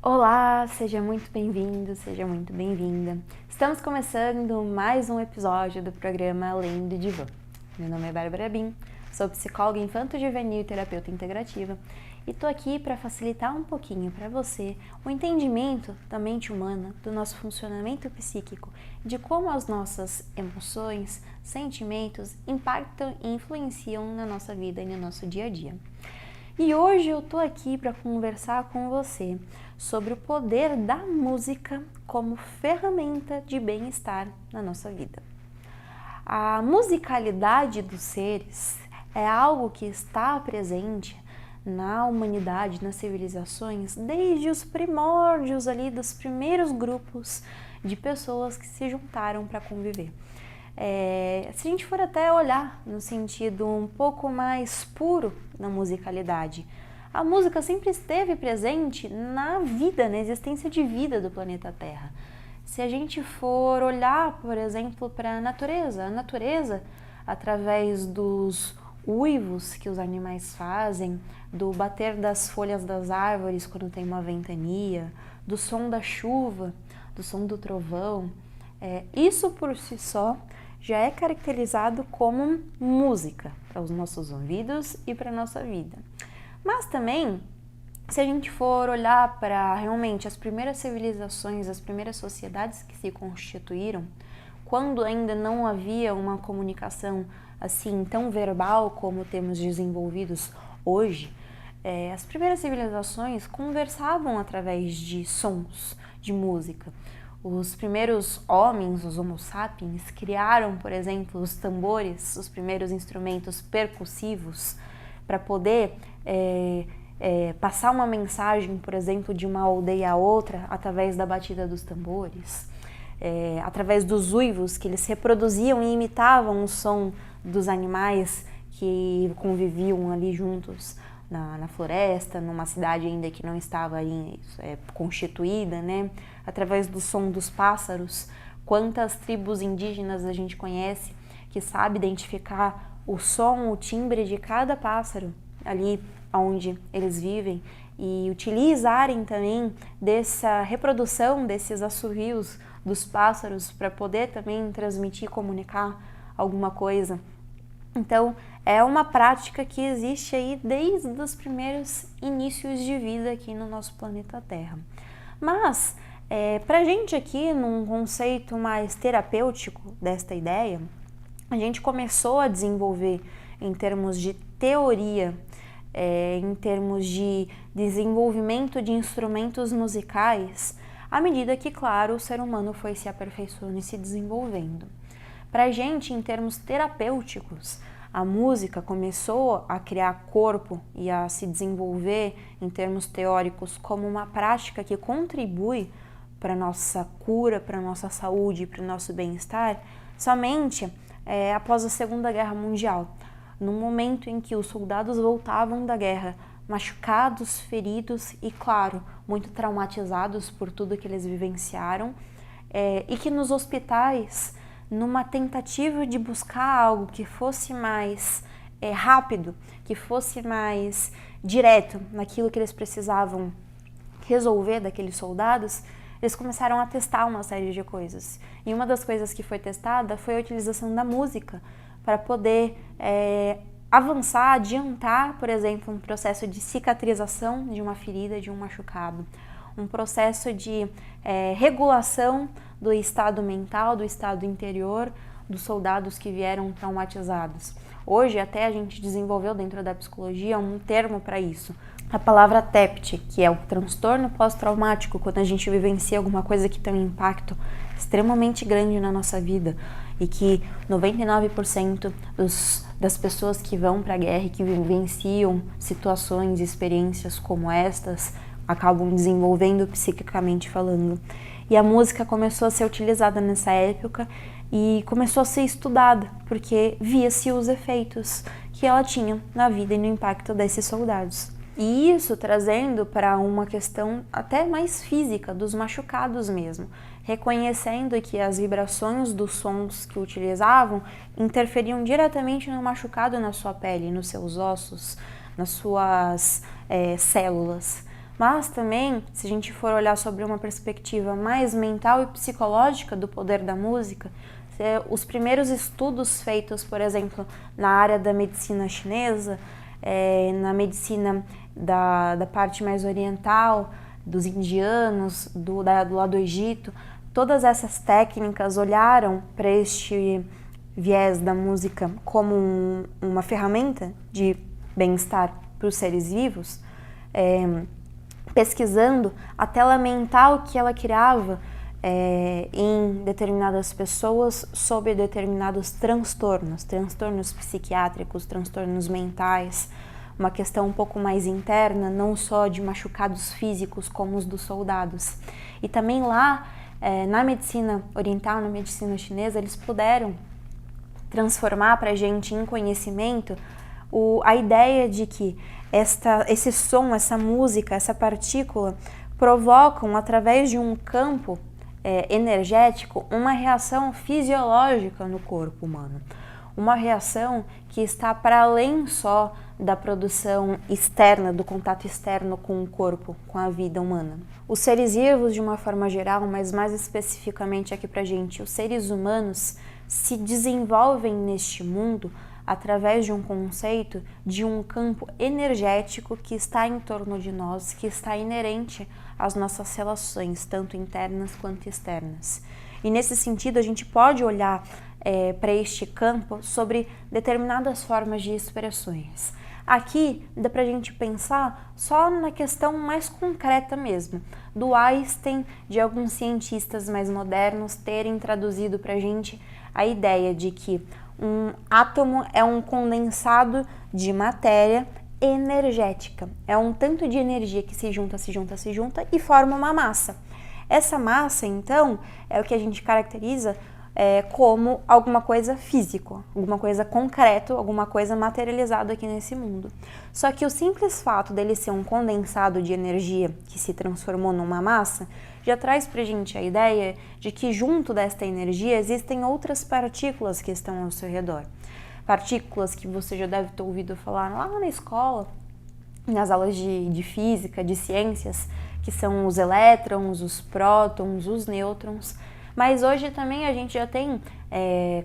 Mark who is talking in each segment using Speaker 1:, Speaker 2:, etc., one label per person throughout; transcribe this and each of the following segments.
Speaker 1: Olá, seja muito bem-vindo, seja muito bem-vinda. Estamos começando mais um episódio do programa Além do Divã. Meu nome é Bárbara Bim, sou psicóloga infanto-juvenil e terapeuta integrativa e tô aqui para facilitar um pouquinho para você o entendimento da mente humana, do nosso funcionamento psíquico, de como as nossas emoções, sentimentos impactam e influenciam na nossa vida e no nosso dia a dia. E hoje eu tô aqui para conversar com você sobre o poder da música como ferramenta de bem-estar na nossa vida. A musicalidade dos seres é algo que está presente na humanidade, nas civilizações, desde os primórdios ali dos primeiros grupos de pessoas que se juntaram para conviver. Se a gente for até olhar no sentido um pouco mais puro na musicalidade, a música sempre esteve presente na vida, na existência de vida do planeta Terra. Se a gente for olhar, por exemplo, para a natureza, através dos uivos que os animais fazem, do bater das folhas das árvores quando tem uma ventania, do som da chuva, do som do trovão, isso por si só já é caracterizado como música para os nossos ouvidos e para a nossa vida. Mas também, se a gente for olhar para realmente as primeiras civilizações, as primeiras sociedades que se constituíram, quando ainda não havia uma comunicação assim tão verbal como temos desenvolvidos hoje, as primeiras civilizações conversavam através de sons, de música. Os primeiros homens, os Homo sapiens, criaram, por exemplo, os tambores, os primeiros instrumentos percussivos, para poder passar uma mensagem, por exemplo, de uma aldeia a outra, através da batida dos tambores, através dos uivos, que eles reproduziam e imitavam o som dos animais que conviviam ali juntos na floresta, numa cidade ainda que não estava ali, constituída, né? Através do som dos pássaros. Quantas tribos indígenas a gente conhece que sabe identificar o som, o timbre de cada pássaro ali onde eles vivem e utilizarem também dessa reprodução desses assovios dos pássaros para poder também transmitir, comunicar alguma coisa. Então, é uma prática que existe aí desde os primeiros inícios de vida aqui no nosso planeta Terra. Mas, pra gente aqui, num conceito mais terapêutico desta ideia, a gente começou a desenvolver em termos de teoria, em termos de desenvolvimento de instrumentos musicais, à medida que, claro, o ser humano foi se aperfeiçoando e se desenvolvendo. Pra gente, em termos terapêuticos, a música começou a criar corpo e a se desenvolver em termos teóricos como uma prática que contribui para a nossa cura, para a nossa saúde, para o nosso bem-estar, somente após a Segunda Guerra Mundial, no momento em que os soldados voltavam da guerra machucados, feridos e, claro, muito traumatizados por tudo que eles vivenciaram, e que nos hospitais, numa tentativa de buscar algo que fosse mais rápido, que fosse mais direto naquilo que eles precisavam resolver daqueles soldados, eles começaram a testar uma série de coisas. E uma das coisas que foi testada foi a utilização da música para poder avançar, adiantar, por exemplo, um processo de cicatrização de uma ferida, de um machucado, um processo de regulação do estado mental, do estado interior dos soldados que vieram traumatizados. Hoje até a gente desenvolveu dentro da psicologia um termo para isso, a palavra TEPT, que é o transtorno pós-traumático, quando a gente vivencia alguma coisa que tem um impacto extremamente grande na nossa vida e que 99% das pessoas que vão para a guerra e que vivenciam situações, experiências como estas, acabam desenvolvendo psiquicamente falando. E a música começou a ser utilizada nessa época e começou a ser estudada, porque via-se os efeitos que ela tinha na vida e no impacto desses soldados. E isso trazendo para uma questão até mais física, dos machucados mesmo, reconhecendo que as vibrações dos sons que utilizavam interferiam diretamente no machucado, na sua pele, nos seus ossos, nas suas células. Mas também, se a gente for olhar sobre uma perspectiva mais mental e psicológica do poder da música, os primeiros estudos feitos, por exemplo, na área da medicina chinesa, na medicina da parte mais oriental, dos indianos, do lado do Egito, todas essas técnicas olharam para este viés da música como uma ferramenta de bem-estar para os seres vivos, pesquisando a tela mental que ela criava em determinadas pessoas sobre determinados transtornos psiquiátricos, transtornos mentais, uma questão um pouco mais interna, não só de machucados físicos como os dos soldados. E também lá, na medicina oriental, na medicina chinesa, eles puderam transformar para a gente em conhecimento a ideia de que esse som, essa música, essa partícula provocam, através de um campo energético, uma reação fisiológica no corpo humano. Uma reação que está para além só da produção externa, do contato externo com o corpo, com a vida humana. Os seres vivos, de uma forma geral, mas mais especificamente aqui pra gente, os seres humanos se desenvolvem neste mundo através de um conceito de um campo energético que está em torno de nós, que está inerente às nossas relações, tanto internas quanto externas. E nesse sentido, a gente pode olhar para este campo sobre determinadas formas de expressões. Aqui dá para a gente pensar só na questão mais concreta mesmo, do Einstein, de alguns cientistas mais modernos terem traduzido para a gente a ideia de que um átomo é um condensado de matéria energética. É um tanto de energia que se junta e forma uma massa. Essa massa, então, é o que a gente caracteriza como alguma coisa física, alguma coisa concreta, alguma coisa materializada aqui nesse mundo. Só que o simples fato dele ser um condensado de energia que se transformou numa massa, já traz pra gente a ideia de que junto desta energia existem outras partículas que estão ao seu redor. Partículas que você já deve ter ouvido falar lá na escola, nas aulas de física, de ciências, que são os elétrons, os prótons, os nêutrons. Mas hoje também a gente já tem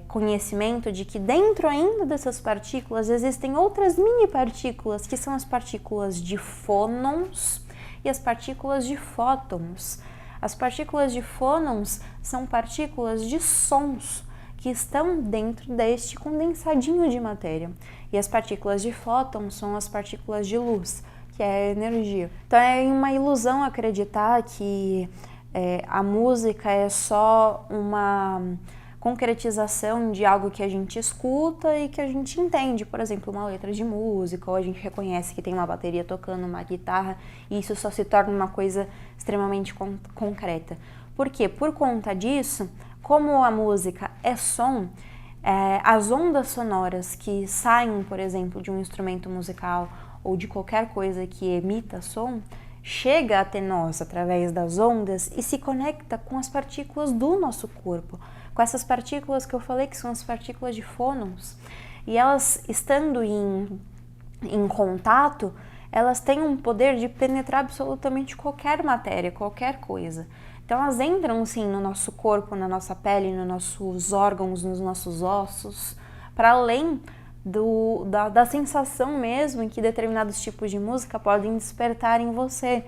Speaker 1: conhecimento de que dentro ainda dessas partículas existem outras mini partículas, que são as partículas de fônons e as partículas de fótons. As partículas de fônons são partículas de sons que estão dentro deste condensadinho de matéria. E as partículas de fótons são as partículas de luz, que é a energia. Então é uma ilusão acreditar que a música é só uma concretização de algo que a gente escuta e que a gente entende, por exemplo, uma letra de música, ou a gente reconhece que tem uma bateria tocando, uma guitarra, e isso só se torna uma coisa extremamente concreta. Por quê? Por conta disso, como a música é som, as ondas sonoras que saem, por exemplo, de um instrumento musical ou de qualquer coisa que emita som, chega até nós através das ondas e se conecta com as partículas do nosso corpo, com essas partículas que eu falei que são as partículas de fônons. E elas, estando em contato, elas têm um poder de penetrar absolutamente qualquer matéria, qualquer coisa. Então elas entram sim no nosso corpo, na nossa pele, nos nossos órgãos, nos nossos ossos, para além da sensação mesmo em que determinados tipos de música podem despertar em você,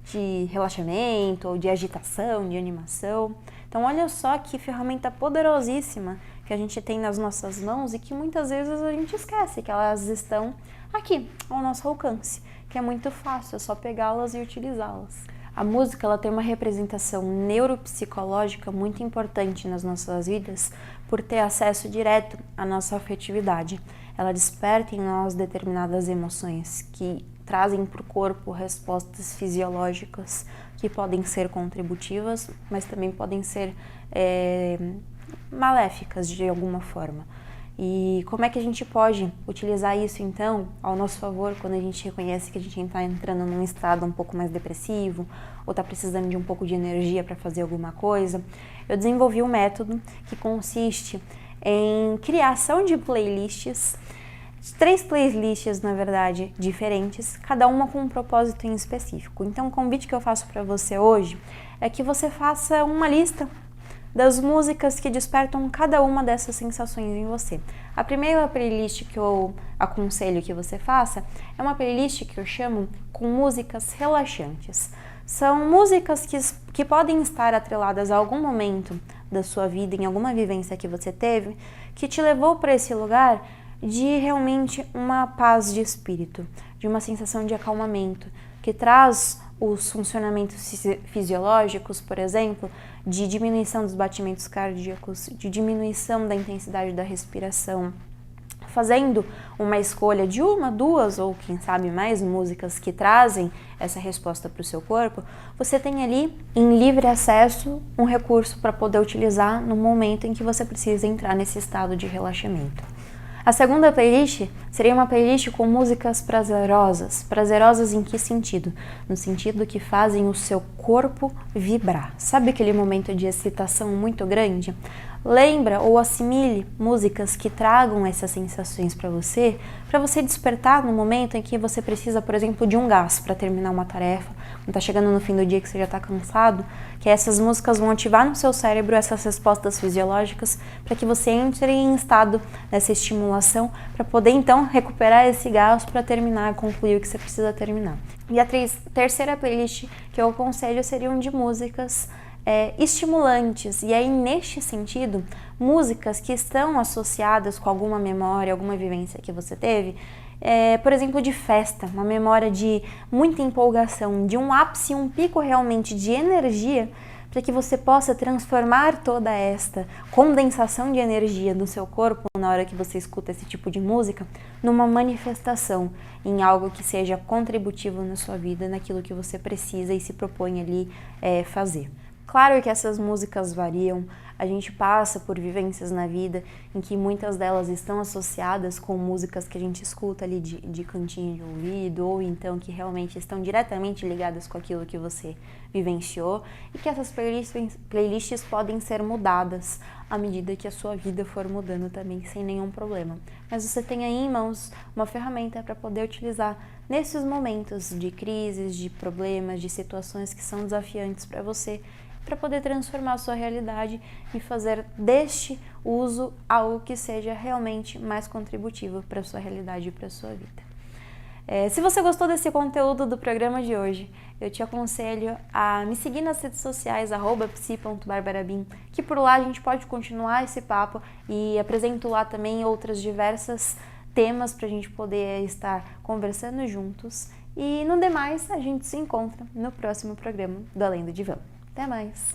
Speaker 1: de relaxamento, ou de agitação, de animação. Então olha só que ferramenta poderosíssima que a gente tem nas nossas mãos e que muitas vezes a gente esquece que elas estão aqui, ao nosso alcance, que é muito fácil, é só pegá-las e utilizá-las. A música ela tem uma representação neuropsicológica muito importante nas nossas vidas por ter acesso direto à nossa afetividade. Ela desperta em nós determinadas emoções que trazem para o corpo respostas fisiológicas que podem ser contributivas, mas também podem ser maléficas de alguma forma. E como é que a gente pode utilizar isso, então, ao nosso favor, quando a gente reconhece que a gente está entrando num estado um pouco mais depressivo ou está precisando de um pouco de energia para fazer alguma coisa? Eu desenvolvi um método que consiste em criação de playlists 3 playlists, na verdade, diferentes, cada uma com um propósito em específico. Então, o convite que eu faço para você hoje é que você faça uma lista das músicas que despertam cada uma dessas sensações em você. A primeira playlist que eu aconselho que você faça é uma playlist que eu chamo com músicas relaxantes. São músicas que podem estar atreladas a algum momento da sua vida, em alguma vivência que você teve, que te levou para esse lugar de realmente uma paz de espírito, de uma sensação de acalmamento, que traz os funcionamentos fisiológicos, por exemplo, de diminuição dos batimentos cardíacos, de diminuição da intensidade da respiração. Fazendo uma escolha de uma, duas ou quem sabe mais músicas que trazem essa resposta para o seu corpo, você tem ali em livre acesso um recurso para poder utilizar no momento em que você precisa entrar nesse estado de relaxamento. A segunda playlist seria uma playlist com músicas prazerosas. Prazerosas em que sentido? No sentido que fazem o seu corpo vibrar. Sabe aquele momento de excitação muito grande? Lembra ou assimile músicas que tragam essas sensações para você despertar no momento em que você precisa, por exemplo, de um gás para terminar uma tarefa, quando está chegando no fim do dia que você já está cansado, que essas músicas vão ativar no seu cérebro essas respostas fisiológicas para que você entre em estado dessa estimulação para poder então recuperar esse gás para terminar, concluir o que você precisa terminar. E a terceira playlist que eu aconselho seriam de músicas estimulantes, e aí neste sentido, músicas que estão associadas com alguma memória, alguma vivência que você teve, por exemplo, de festa, uma memória de muita empolgação, de um ápice, um pico realmente de energia, para que você possa transformar toda esta condensação de energia no seu corpo na hora que você escuta esse tipo de música, numa manifestação, em algo que seja contributivo na sua vida, naquilo que você precisa e se propõe ali fazer. Claro que essas músicas variam, a gente passa por vivências na vida em que muitas delas estão associadas com músicas que a gente escuta ali de cantinho de ouvido, ou então que realmente estão diretamente ligadas com aquilo que você vivenciou, e que essas playlists podem ser mudadas à medida que a sua vida for mudando também, sem nenhum problema. Mas você tem aí em mãos uma ferramenta para poder utilizar nesses momentos de crises, de problemas, de situações que são desafiantes para você, para poder transformar a sua realidade e fazer deste uso algo que seja realmente mais contributivo para a sua realidade e para a sua vida. Se você gostou desse conteúdo do programa de hoje, eu te aconselho a me seguir nas redes sociais, @psi.barbarabim, que por lá a gente pode continuar esse papo e apresento lá também outras diversas temas para a gente poder estar conversando juntos. E no demais, a gente se encontra no próximo programa do Além do Divã. Até mais!